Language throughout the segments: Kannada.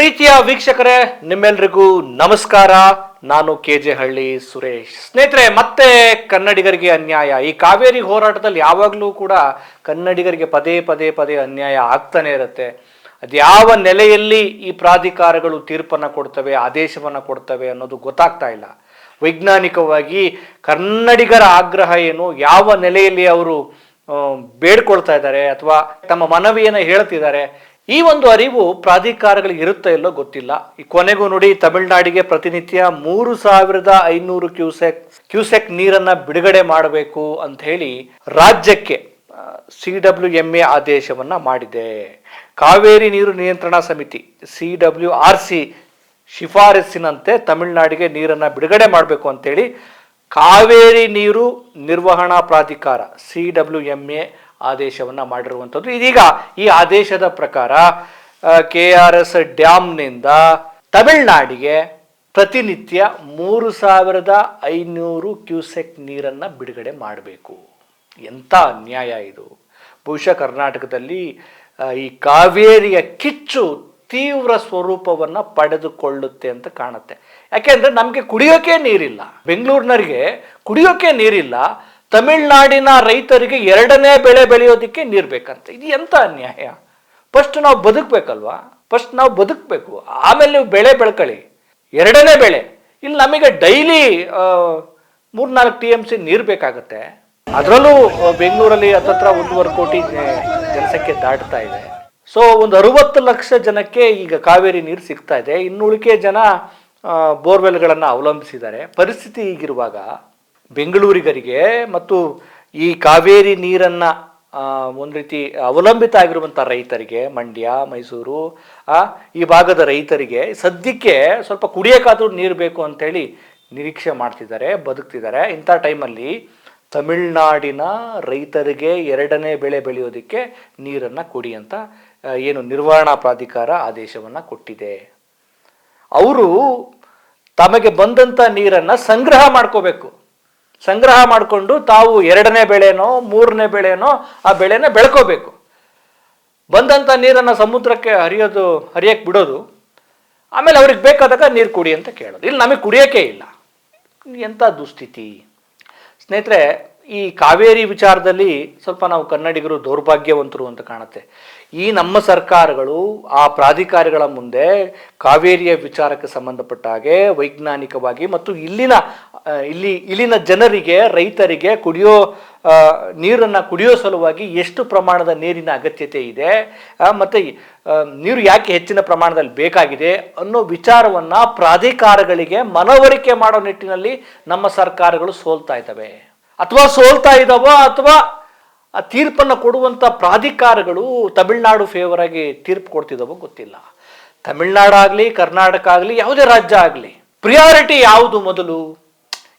ಪ್ರೀತಿಯ ವೀಕ್ಷಕರೇ, ನಿಮ್ಮೆಲ್ರಿಗೂ ನಮಸ್ಕಾರ. ನಾನು ಕೆಜೆ ಹಳ್ಳಿ ಸುರೇಶ್. ಸ್ನೇಹಿತರೆ, ಮತ್ತೆ ಕನ್ನಡಿಗರಿಗೆ ಅನ್ಯಾಯ. ಈ ಕಾವೇರಿ ಹೋರಾಟದಲ್ಲಿ ಯಾವಾಗಲೂ ಕೂಡ ಕನ್ನಡಿಗರಿಗೆ ಪದೇ ಪದೇ ಪದೇ ಅನ್ಯಾಯ ಆಗ್ತಾನೆ ಇರುತ್ತೆ. ಅದ್ಯಾವ ನೆಲೆಯಲ್ಲಿ ಈ ಪ್ರಾಧಿಕಾರಗಳು ತೀರ್ಪನ್ನು ಕೊಡ್ತವೆ, ಆದೇಶವನ್ನು ಕೊಡ್ತವೆ ಅನ್ನೋದು ಗೊತ್ತಾಗ್ತಾ ಇಲ್ಲ. ವೈಜ್ಞಾನಿಕವಾಗಿ ಕನ್ನಡಿಗರ ಆಗ್ರಹ ಏನು, ಯಾವ ನೆಲೆಯಲ್ಲಿ ಅವರು ಬೇಡ್ಕೊಳ್ತಾ ಇದ್ದಾರೆ ಅಥವಾ ತಮ್ಮ ಮನವಿಯನ್ನು ಹೇಳ್ತಿದ್ದಾರೆ, ಈ ಒಂದು ಅರಿವು ಪ್ರಾಧಿಕಾರಗಳಿಗೆ ಇರುತ್ತಾ ಇಲ್ಲೋ ಗೊತ್ತಿಲ್ಲ. ಈ ಕೊನೆಗೂ ನೋಡಿ, ತಮಿಳುನಾಡಿಗೆ ಪ್ರತಿನಿತ್ಯ 3500 ಕ್ಯೂಸೆಕ್ ನೀರನ್ನ ಬಿಡುಗಡೆ ಮಾಡಬೇಕು ಅಂತ ಹೇಳಿ ರಾಜ್ಯಕ್ಕೆ CWMA ಆದೇಶವನ್ನ ಮಾಡಿದೆ. ಕಾವೇರಿ ನೀರು ನಿಯಂತ್ರಣಾ ಸಮಿತಿ CWRC ಶಿಫಾರಸ್ಸಿನಂತೆ ತಮಿಳುನಾಡಿಗೆ ನೀರನ್ನ ಬಿಡುಗಡೆ ಮಾಡಬೇಕು ಅಂತೇಳಿ ಕಾವೇರಿ ನೀರು ನಿರ್ವಹಣಾ ಪ್ರಾಧಿಕಾರ CWMA ಆದೇಶವನ್ನ ಮಾಡಿರುವಂಥದ್ದು. ಇದೀಗ ಈ ಆದೇಶದ ಪ್ರಕಾರ KRS ಡ್ಯಾಮ್ನಿಂದ ತಮಿಳುನಾಡಿಗೆ ಪ್ರತಿನಿತ್ಯ 3500 ಕ್ಯೂಸೆಕ್ ನೀರನ್ನ ಬಿಡುಗಡೆ ಮಾಡಬೇಕು. ಎಂಥ ಅನ್ಯಾಯ ಇದು! ಬಹುಶಃ ಕರ್ನಾಟಕದಲ್ಲಿ ಈ ಕಾವೇರಿಯ ಕಿಚ್ಚು ತೀವ್ರ ಸ್ವರೂಪವನ್ನು ಪಡೆದುಕೊಳ್ಳುತ್ತೆ ಅಂತ ಕಾಣುತ್ತೆ. ಯಾಕೆಂದ್ರೆ ನಮಗೆ ಕುಡಿಯೋಕೆ ನೀರಿಲ್ಲ, ಬೆಂಗಳೂರಿನವರಿಗೆ ಕುಡಿಯೋಕೆ ನೀರಿಲ್ಲ, ತಮಿಳುನಾಡಿನ ರೈತರಿಗೆ ಎರಡನೇ ಬೆಳೆ ಬೆಳೆಯೋದಕ್ಕೆ ನೀರು ಬೇಕಂತ. ಇದು ಎಂಥ ಅನ್ಯಾಯ! ಫಸ್ಟ್ ನಾವು ಬದುಕಬೇಕಲ್ವಾ, ಫಸ್ಟ್ ನಾವು ಬದುಕಬೇಕು, ಆಮೇಲೆ ನೀವು ಬೆಳೆ ಬೆಳ್ಕೊಳ್ಳಿ. ಎರಡನೇ ಬೆಳೆ ಇಲ್ಲಿ ನಮಗೆ ಡೈಲಿ 3-4 TMC ನೀರು ಬೇಕಾಗುತ್ತೆ. ಅದರಲ್ಲೂ ಬೆಂಗಳೂರಲ್ಲಿ ಹತ್ತತ್ರ 1.5 ಕೋಟಿ ಜನಸಂಖ್ಯೆ ದಾಟ್ತಾ ಇದೆ. ಸೊ ಒಂದು 60 ಲಕ್ಷ ಜನಕ್ಕೆ ಈಗ ಕಾವೇರಿ ನೀರು ಸಿಗ್ತಾ ಇದೆ. ಇನ್ನುಳಿಕೆ ಜನ ಬೋರ್ವೆಲ್ಗಳನ್ನು ಅವಲಂಬಿಸಿದ್ದಾರೆ. ಪರಿಸ್ಥಿತಿ ಈಗಿರುವಾಗ ಬೆಂಗಳೂರಿಗರಿಗೆ ಮತ್ತು ಈ ಕಾವೇರಿ ನೀರನ್ನು ಒಂದು ರೀತಿ ಅವಲಂಬಿತ ಆಗಿರುವಂಥ ರೈತರಿಗೆ, ಮಂಡ್ಯ, ಮೈಸೂರು ಈ ಭಾಗದ ರೈತರಿಗೆ ಸದ್ಯಕ್ಕೆ ಸ್ವಲ್ಪ ಕುಡಿಯೋಕ್ಕಾದ್ರೂ ನೀರು ಬೇಕು ಅಂತೇಳಿ ನಿರೀಕ್ಷೆ ಮಾಡ್ತಿದ್ದಾರೆ, ಬದುಕ್ತಿದ್ದಾರೆ. ಇಂಥ ಟೈಮಲ್ಲಿ ತಮಿಳುನಾಡಿನ ರೈತರಿಗೆ ಎರಡನೇ ಬೆಳೆ ಬೆಳೆಯೋದಕ್ಕೆ ನೀರನ್ನು ಕೊಡಿ ಅಂತ ಏನು ನಿರ್ವಹಣಾ ಪ್ರಾಧಿಕಾರ ಆದೇಶವನ್ನು ಕೊಟ್ಟಿದೆ. ಅವರು ತಮಗೆ ಬಂದಂಥ ನೀರನ್ನು ಸಂಗ್ರಹ ಮಾಡ್ಕೋಬೇಕು. ಸಂಗ್ರಹ ಮಾಡಿಕೊಂಡು ತಾವು ಎರಡನೇ ಬೆಳೆನೋ 3ನೇ ಬೆಳೆನೋ ಆ ಬೆಳೆನ ಬೆಳ್ಕೋಬೇಕು. ಬಂದಂಥ ನೀರನ್ನು ಸಮುದ್ರಕ್ಕೆ ಹರಿಯಕ್ಕೆ ಬಿಡೋದು, ಆಮೇಲೆ ಅವ್ರಿಗೆ ಬೇಕಾದಾಗ ನೀರು ಕುಡಿ ಅಂತ ಕೇಳೋದು. ಇಲ್ಲಿ ನಮಗೆ ಕುಡಿಯೋಕೆ ಇಲ್ಲ. ಎಂಥ ದುಸ್ಥಿತಿ! ಸ್ನೇಹಿತರೆ, ಈ ಕಾವೇರಿ ವಿಚಾರದಲ್ಲಿ ಸ್ವಲ್ಪ ನಾವು ಕನ್ನಡಿಗರು ದೌರ್ಭಾಗ್ಯವಂತರು ಅಂತ ಕಾಣುತ್ತೆ. ಈ ನಮ್ಮ ಸರ್ಕಾರಗಳು ಆ ಪ್ರಾಧಿಕಾರಗಳ ಮುಂದೆ ಕಾವೇರಿಯ ವಿಚಾರಕ್ಕೆ ಸಂಬಂಧಪಟ್ಟ ಹಾಗೆ ವೈಜ್ಞಾನಿಕವಾಗಿ ಮತ್ತು ಇಲ್ಲಿನ ಜನರಿಗೆ, ರೈತರಿಗೆ ಕುಡಿಯೋ ನೀರನ್ನು ಕುಡಿಯೋ ಸಲುವಾಗಿ ಎಷ್ಟು ಪ್ರಮಾಣದ ನೀರಿನ ಅಗತ್ಯತೆ ಇದೆ ಮತ್ತು ನೀರು ಯಾಕೆ ಹೆಚ್ಚಿನ ಪ್ರಮಾಣದಲ್ಲಿ ಬೇಕಾಗಿದೆ ಅನ್ನೋ ವಿಚಾರವನ್ನು ಪ್ರಾಧಿಕಾರಗಳಿಗೆ ಮನವರಿಕೆ ಮಾಡೋ ನಿಟ್ಟಿನಲ್ಲಿ ನಮ್ಮ ಸರ್ಕಾರಗಳು ಸೋಲ್ತಾ ಇದ್ದಾವೆ. ಅಥವಾ ಸೋಲ್ತಾ ಇದ್ದಾವೋ ಅಥವಾ ಆ ತೀರ್ಪನ್ನು ಕೊಡುವಂಥ ಪ್ರಾಧಿಕಾರಗಳು ತಮಿಳುನಾಡು ಫೇವರ್ ಆಗಿ ತೀರ್ಪು ಕೊಡ್ತಿದ್ದಾವೋ ಗೊತ್ತಿಲ್ಲ. ತಮಿಳುನಾಡಾಗಲಿ, ಕರ್ನಾಟಕ ಆಗಲಿ, ಯಾವುದೇ ರಾಜ್ಯ ಆಗಲಿ, ಪ್ರಿಯಾರಿಟಿ ಯಾವುದು? ಮೊದಲು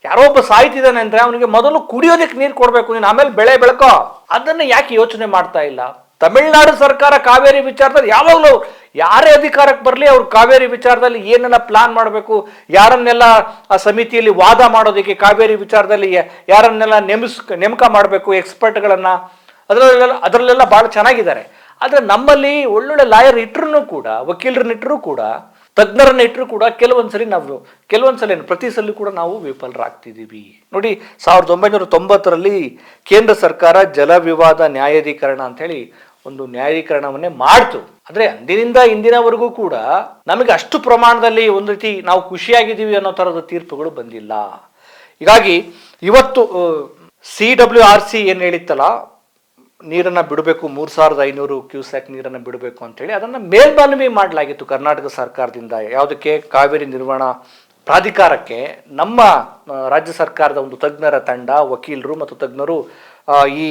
ಯಾರೋ ಒಬ್ಬ ಸಾಯ್ತಿದ್ದಾನೆ ಅಂದರೆ ಅವನಿಗೆ ಮೊದಲು ಕುಡಿಯೋದಕ್ಕೆ ನೀರು ಕೊಡಬೇಕು, ನೀನು ಆಮೇಲೆ ಬೆಳೆ ಬೆಳ್ಕೋ. ಅದನ್ನು ಯಾಕೆ ಯೋಚನೆ ಮಾಡ್ತಾ ಇಲ್ಲ ತಮಿಳುನಾಡು ಸರ್ಕಾರ? ಕಾವೇರಿ ವಿಚಾರದಲ್ಲಿ ಯಾವಾಗಲೂ ಯಾರೇ ಅಧಿಕಾರಕ್ಕೆ ಬರಲಿ, ಅವ್ರು ಕಾವೇರಿ ವಿಚಾರದಲ್ಲಿ ಏನೆಲ್ಲ ಪ್ಲಾನ್ ಮಾಡಬೇಕು, ಯಾರನ್ನೆಲ್ಲ ಆ ಸಮಿತಿಯಲ್ಲಿ ವಾದ ಮಾಡೋದಕ್ಕೆ, ಕಾವೇರಿ ವಿಚಾರದಲ್ಲಿ ಯಾರನ್ನೆಲ್ಲ ನೇಮಕ ಮಾಡಬೇಕು, ಎಕ್ಸ್ಪರ್ಟ್ಗಳನ್ನು, ಅದರಲ್ಲೆಲ್ಲ ಭಾಳ ಚೆನ್ನಾಗಿದ್ದಾರೆ. ಆದರೆ ನಮ್ಮಲ್ಲಿ ಒಳ್ಳೊಳ್ಳೆ ಲಾಯರ್ ಇಟ್ಟರು ಕೂಡ, ವಕೀಲರನ್ನ ಇಟ್ಟರು ಕೂಡ, ತಜ್ಞರನ್ನ ಇಟ್ಟರು ಕೂಡ ಕೆಲವೊಂದ್ಸಲ ಪ್ರತಿ ಸಲ ಕೂಡ ನಾವು ವಿಫಲರಾಗ್ತಿದ್ದೀವಿ. ನೋಡಿ, 1990ರಲ್ಲಿ ಕೇಂದ್ರ ಸರ್ಕಾರ ಜಲ ವಿವಾದ ನ್ಯಾಯಾಧೀಕರಣ ಅಂತೇಳಿ ಒಂದು ನ್ಯಾಯಾಧೀಕರಣವನ್ನೇ ಮಾಡ್ತು. ಆದರೆ ಅಂದಿನಿಂದ ಇಂದಿನವರೆಗೂ ಕೂಡ ನಮಗೆ ಅಷ್ಟು ಪ್ರಮಾಣದಲ್ಲಿ ಒಂದು ರೀತಿ ನಾವು ಖುಷಿಯಾಗಿದ್ದೀವಿ ಅನ್ನೋ ಥರದ ತೀರ್ಪುಗಳು ಬಂದಿಲ್ಲ. ಹೀಗಾಗಿ ಇವತ್ತು CWRC ಏನು ಹೇಳಿತ್ತಲ್ಲ, ನೀರನ್ನು ಬಿಡಬೇಕು, 3500 ಕ್ಯೂಸೆಕ್ ನೀರನ್ನು ಬಿಡಬೇಕು ಅಂತೇಳಿ ಅದನ್ನು ಮೇಲ್ಮನವಿ ಮಾಡಲಾಗಿತ್ತು ಕರ್ನಾಟಕ ಸರ್ಕಾರದಿಂದ. ಯಾವುದಕ್ಕೆ? ಕಾವೇರಿ ನಿರ್ವಹಣಾ ಪ್ರಾಧಿಕಾರಕ್ಕೆ. ನಮ್ಮ ರಾಜ್ಯ ಸರ್ಕಾರದ ಒಂದು ತಜ್ಞರ ತಂಡ, ವಕೀಲರು ಮತ್ತು ತಜ್ಞರು ಈ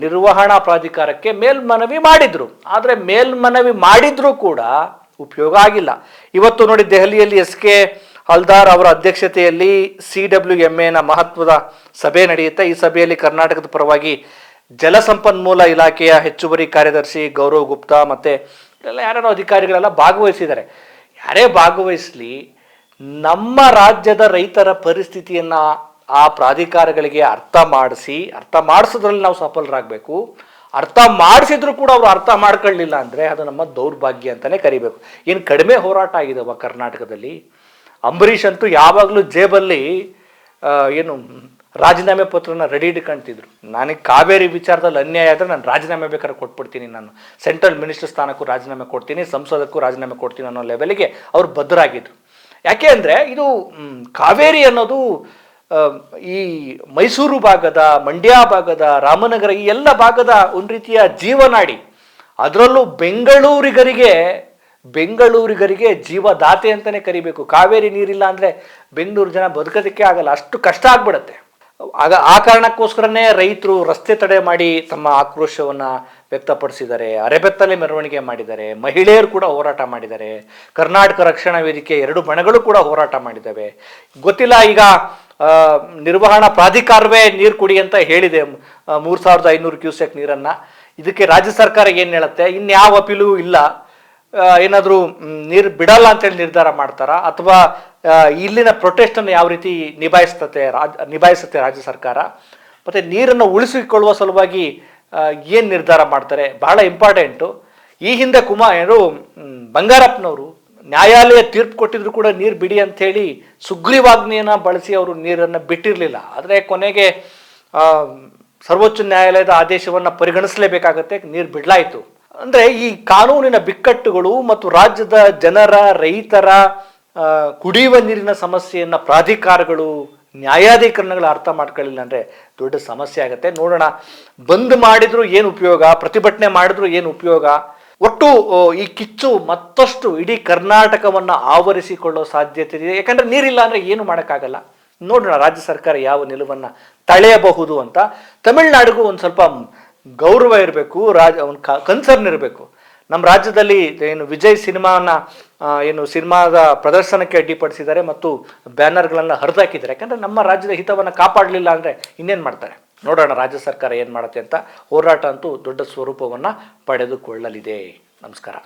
ನಿರ್ವಹಣಾ ಪ್ರಾಧಿಕಾರಕ್ಕೆ ಮೇಲ್ಮನವಿ ಮಾಡಿದ್ರು. ಆದರೆ ಮೇಲ್ಮನವಿ ಮಾಡಿದ್ರೂ ಕೂಡ ಉಪಯೋಗ ಆಗಿಲ್ಲ. ಇವತ್ತು ನೋಡಿ, ದೆಹಲಿಯಲ್ಲಿ SK ಹಲ್ದಾರ್ ಅವರ ಅಧ್ಯಕ್ಷತೆಯಲ್ಲಿ CWMAನ ಮಹತ್ವದ ಸಭೆ ನಡೆಯುತ್ತೆ. ಈ ಸಭೆಯಲ್ಲಿ ಕರ್ನಾಟಕದ ಪರವಾಗಿ ಜಲಸಂಪನ್ಮೂಲ ಇಲಾಖೆಯ ಹೆಚ್ಚುವರಿ ಕಾರ್ಯದರ್ಶಿ ಗೌರವ್ ಗುಪ್ತಾ ಮತ್ತು ಯಾರ್ಯಾರೋ ಅಧಿಕಾರಿಗಳೆಲ್ಲ ಭಾಗವಹಿಸಿದ್ದಾರೆ. ಯಾರೇ ಭಾಗವಹಿಸಲಿ, ನಮ್ಮ ರಾಜ್ಯದ ರೈತರ ಪರಿಸ್ಥಿತಿಯನ್ನು ಆ ಪ್ರಾಧಿಕಾರಗಳಿಗೆ ಅರ್ಥ ಮಾಡಿಸೋದ್ರಲ್ಲಿ ನಾವು ಸಫಲರಾಗಬೇಕು. ಅರ್ಥ ಮಾಡಿಸಿದ್ರು ಕೂಡ ಅವರು ಅರ್ಥ ಮಾಡ್ಕೊಳ್ಳಿಲ್ಲ ಅಂದರೆ ಅದು ನಮ್ಮ ದೌರ್ಭಾಗ್ಯ ಅಂತಲೇ ಕರಿಬೇಕು. ಏನು ಕಡಿಮೆ ಹೋರಾಟ ಆಗಿದವ ಕರ್ನಾಟಕದಲ್ಲಿ? ಅಂಬರೀಷ್ ಅಂತೂ ಯಾವಾಗಲೂ ಜೇಬಲ್ಲಿ ಏನು ರಾಜೀನಾಮೆ ಪತ್ರನ ರೆಡಿ ಇಟ್ಕೊಳ್ತಿದ್ರು. ನನಗೆ ಕಾವೇರಿ ವಿಚಾರದಲ್ಲಿ ಅನ್ಯಾಯ ಆದರೆ ನಾನು ರಾಜೀನಾಮೆ ಬೇಕಾದ್ರೆ ಕೊಟ್ಬಿಡ್ತೀನಿ, ನಾನು ಸೆಂಟ್ರಲ್ ಮಿನಿಸ್ಟರ್ ಸ್ಥಾನಕ್ಕೂ ರಾಜೀನಾಮೆ ಕೊಡ್ತೀನಿ, ಸಂಸದಕ್ಕೂ ರಾಜೀನಾಮೆ ಕೊಡ್ತೀನಿ ಅನ್ನೋ ಲೆವೆಲ್ಗೆ ಅವರು ಬದ್ಧರಾಗಿದ್ದರು. ಯಾಕೆ ಅಂದರೆ ಇದು ಕಾವೇರಿ ಅನ್ನೋದು ಈ ಮೈಸೂರು ಭಾಗದ, ಮಂಡ್ಯ ಭಾಗದ, ರಾಮನಗರ ಈ ಎಲ್ಲ ಭಾಗದ ಒಂದು ರೀತಿಯ ಜೀವನಾಡಿ. ಅದರಲ್ಲೂ ಬೆಂಗಳೂರಿಗರಿಗೆ ಜೀವದಾತೆ ಅಂತಲೇ ಕರಿಬೇಕು. ಕಾವೇರಿ ನೀರಿಲ್ಲ ಅಂದರೆ ಬೆಂಗಳೂರು ಜನ ಬದುಕೋದಕ್ಕೆ ಆಗಲ್ಲ, ಅಷ್ಟು ಕಷ್ಟ ಆಗ್ಬಿಡುತ್ತೆ. ಆ ಕಾರಣಕ್ಕೋಸ್ಕರನೇ ರೈತರು ರಸ್ತೆ ತಡೆ ಮಾಡಿ ತಮ್ಮ ಆಕ್ರೋಶವನ್ನು ವ್ಯಕ್ತಪಡಿಸಿದ್ದಾರೆ, ಅರೆಬೆತ್ತಲೆ ಮೆರವಣಿಗೆ ಮಾಡಿದ್ದಾರೆ, ಮಹಿಳೆಯರು ಕೂಡ ಹೋರಾಟ ಮಾಡಿದ್ದಾರೆ, ಕರ್ನಾಟಕ ರಕ್ಷಣಾ ವೇದಿಕೆ 2 ಬಣಗಳು ಕೂಡ ಹೋರಾಟ ಮಾಡಿದ್ದಾವೆ. ಗೊತ್ತಿಲ್ಲ, ಈಗ ನಿರ್ವಹಣಾ ಪ್ರಾಧಿಕಾರವೇ ನೀರು ಕುಡಿ ಅಂತ ಹೇಳಿದೆ 3500 ಕ್ಯೂಸೆಕ್ ನೀರನ್ನು. ಇದಕ್ಕೆ ರಾಜ್ಯ ಸರ್ಕಾರ ಏನು ಹೇಳುತ್ತೆ? ಇನ್ಯಾವ ಅಪೀಲು ಇಲ್ಲ. ಏನಾದರೂ ನೀರು ಬಿಡಲ್ಲ ಅಂತೇಳಿ ನಿರ್ಧಾರ ಮಾಡ್ತಾರಾ, ಅಥವಾ ಇಲ್ಲಿನ ಪ್ರೊಟೆಸ್ಟನ್ನು ಯಾವ ರೀತಿ ನಿಭಾಯಿಸುತ್ತೆ ರಾಜ್ಯ ಸರ್ಕಾರ? ಮತ್ತು ನೀರನ್ನು ಉಳಿಸಿಕೊಳ್ಳುವ ಸಲುವಾಗಿ ಏನು ನಿರ್ಧಾರ ಮಾಡ್ತಾರೆ? ಬಹಳ ಇಂಪಾರ್ಟೆಂಟು. ಈ ಹಿಂದೆ ಬಂಗಾರಪ್ಪನವರು ನ್ಯಾಯಾಲಯ ತೀರ್ಪು ಕೊಟ್ಟಿದ್ರು ಕೂಡ ನೀರು ಬಿಡಿ ಅಂಥೇಳಿ ಸುಗ್ರೀವಾಜ್ಞೆಯನ್ನು ಬಳಸಿ ಅವರು ನೀರನ್ನು ಬಿಟ್ಟಿರಲಿಲ್ಲ. ಆದರೆ ಕೊನೆಗೆ ಸರ್ವೋಚ್ಚ ನ್ಯಾಯಾಲಯದ ಆದೇಶವನ್ನು ಪರಿಗಣಿಸಲೇಬೇಕಾಗತ್ತೆ, ನೀರು ಬಿಡಲಾಯಿತು. ಅಂದರೆ ಈ ಕಾನೂನಿನ ಬಿಕ್ಕಟ್ಟುಗಳು ಮತ್ತು ರಾಜ್ಯದ ಜನರ, ರೈತರ ಕುಡಿಯುವ ನೀರಿನ ಸಮಸ್ಯೆಯನ್ನು ಪ್ರಾಧಿಕಾರಗಳು, ನ್ಯಾಯಾಧೀಕರಣಗಳು ಅರ್ಥ ಮಾಡ್ಕೊಳ್ಳಿಲ್ಲ ಅಂದರೆ ದೊಡ್ಡ ಸಮಸ್ಯೆ ಆಗುತ್ತೆ. ನೋಡೋಣ, ಬಂದ್ ಮಾಡಿದ್ರು ಏನು ಉಪಯೋಗ, ಪ್ರತಿಭಟನೆ ಮಾಡಿದ್ರು ಏನು ಉಪಯೋಗ? ಒಟ್ಟು ಈ ಕಿಚ್ಚು ಮತ್ತಷ್ಟು ಇಡೀ ಕರ್ನಾಟಕವನ್ನು ಆವರಿಸಿಕೊಳ್ಳೋ ಸಾಧ್ಯತೆ ಇದೆ. ಯಾಕಂದರೆ ನೀರಿಲ್ಲ ಅಂದರೆ ಏನು ಮಾಡೋಕ್ಕಾಗಲ್ಲ. ನೋಡೋಣ ರಾಜ್ಯ ಸರ್ಕಾರ ಯಾವ ನಿಲುವನ್ನು ತಳೆಯಬಹುದು ಅಂತ. ತಮಿಳುನಾಡಿಗೂ ಒಂದು ಸ್ವಲ್ಪ ಗೌರವ ಇರಬೇಕು, ಒಂದು ಕನ್ಸರ್ನ್ ಇರಬೇಕು. ನಮ್ಮ ರಾಜ್ಯದಲ್ಲಿ ಏನು ವಿಜಯ್ ಸಿನಿಮಾದ ಪ್ರದರ್ಶನಕ್ಕೆ ಅಡ್ಡಿಪಡಿಸಿದ್ದಾರೆ ಮತ್ತು ಬ್ಯಾನರ್ಗಳನ್ನು ಹರಿದಾಕಿದ್ದಾರೆ. ಯಾಕಂದರೆ ನಮ್ಮ ರಾಜ್ಯದ ಹಿತವನ್ನು ಕಾಪಾಡಲಿಲ್ಲ ಅಂದರೆ ಇನ್ನೇನು ಮಾಡ್ತಾರೆ? ನೋಡೋಣ ರಾಜ್ಯ ಸರ್ಕಾರ ಏನು ಮಾಡುತ್ತೆ ಅಂತ. ಹೋರಾಟ ಅಂತೂ ದೊಡ್ಡ ಸ್ವರೂಪವನ್ನು ಪಡೆದುಕೊಳ್ಳಲಿದೆ. ನಮಸ್ಕಾರ.